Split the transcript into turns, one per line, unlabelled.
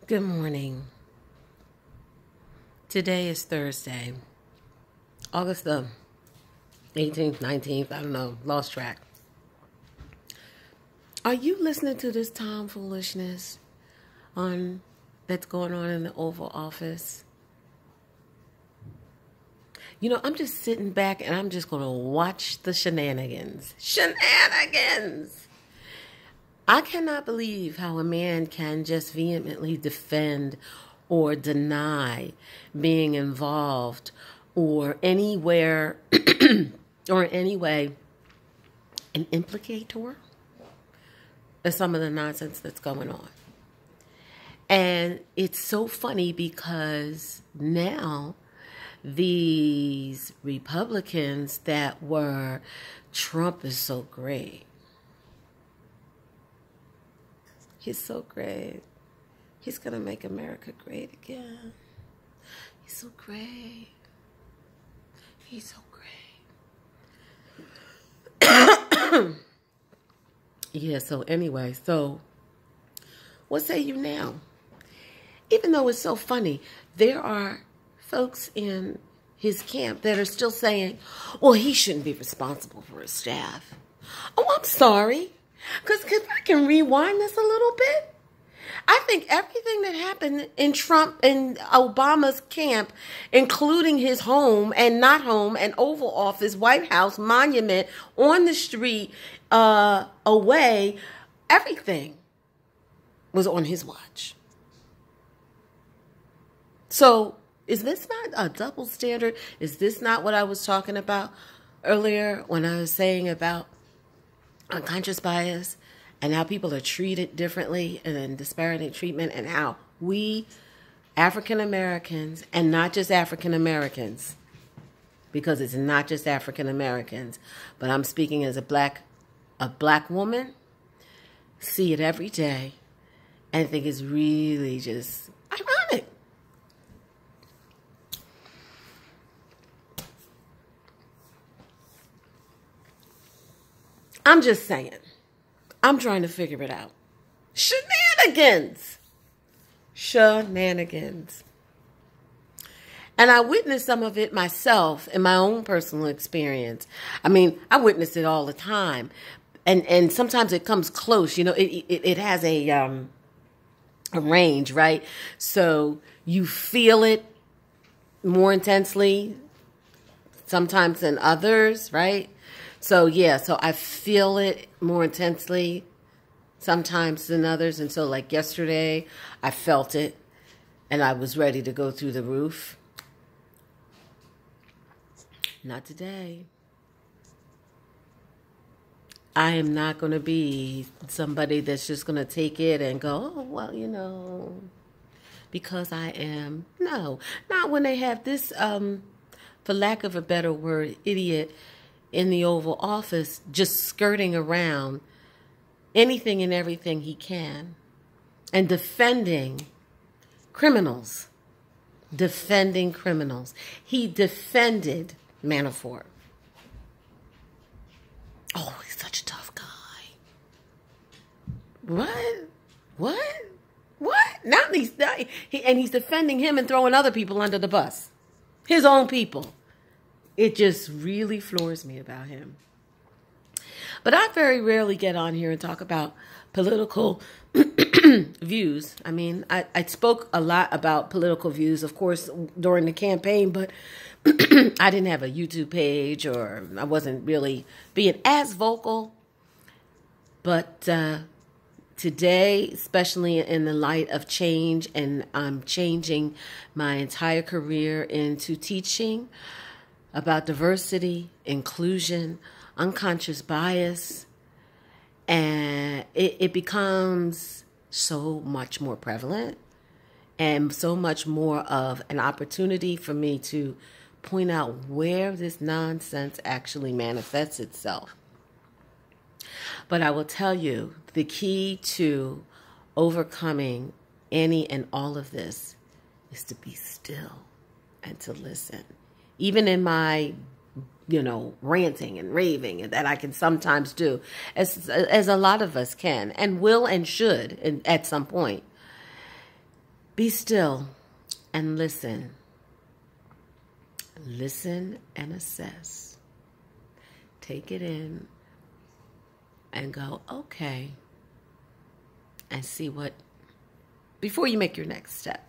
Good morning. Today is Thursday, August the 18th, 19th, I don't know, lost track. Are you listening to this tomfoolishness that's going on in the Oval Office? You know, I'm just sitting back and I'm just going to watch the shenanigans. Shenanigans! I cannot believe how a man can just vehemently defend or deny being involved or anywhere or in any way an implicator of some of the nonsense that's going on. And it's so funny because now these Republicans that were, Trump is so great. He's so great. He's going to make America great again. He's so great. He's so great. Yeah, so anyway, what say you now? Even though it's so funny, there are folks in his camp that are still saying, well, he shouldn't be responsible for his staff. Oh, I'm sorry. Because if I can rewind this a little bit, I think everything that happened in Trump and Obama's camp, including his home and not home and Oval Office, White House, monument, on the street, away, everything was on his watch. So is this not a double standard? Is this not what I was talking about earlier when I was saying about unconscious bias and how people are treated differently and disparate treatment, and how we African Americans, and not just African Americans, because it's not just African Americans, but I'm speaking as a black woman, see it every day and think it's really just ironic. I'm just saying. I'm trying to figure it out. Shenanigans. Shenanigans. And I witnessed some of it myself in my own personal experience. I mean, I witness it all the time. And sometimes it comes close. You know, it has a range, right? So you feel it more intensely sometimes than others, right? So, yeah, so I feel it more intensely sometimes than others. And so, like yesterday, I felt it and I was ready to go through the roof. Not today. I am not going to be somebody that's just going to take it and go, oh, well, you know, because I am. No, not when they have this, for lack of a better word, idiot in the Oval Office just skirting around anything and everything he can and defending criminals. Defending criminals. He defended Manafort. Oh, he's such a tough guy. What? Now he's defending him and throwing other people under the bus. His own people. It just really floors me about him. But I very rarely get on here and talk about political views. I mean, I spoke a lot about political views, of course, during the campaign, but I didn't have a YouTube page, or I wasn't really being as vocal. But today, especially in the light of change, and I'm changing my entire career into teaching about diversity, inclusion, unconscious bias, and it becomes so much more prevalent and so much more of an opportunity for me to point out where this nonsense actually manifests itself. But I will tell you, the key to overcoming any and all of this is to be still and to listen. Even in my, ranting and raving that I can sometimes do, as a lot of us can and will and should at some point. Be still and listen. Listen and assess. Take it in and go, okay, and see what, before you make your next step.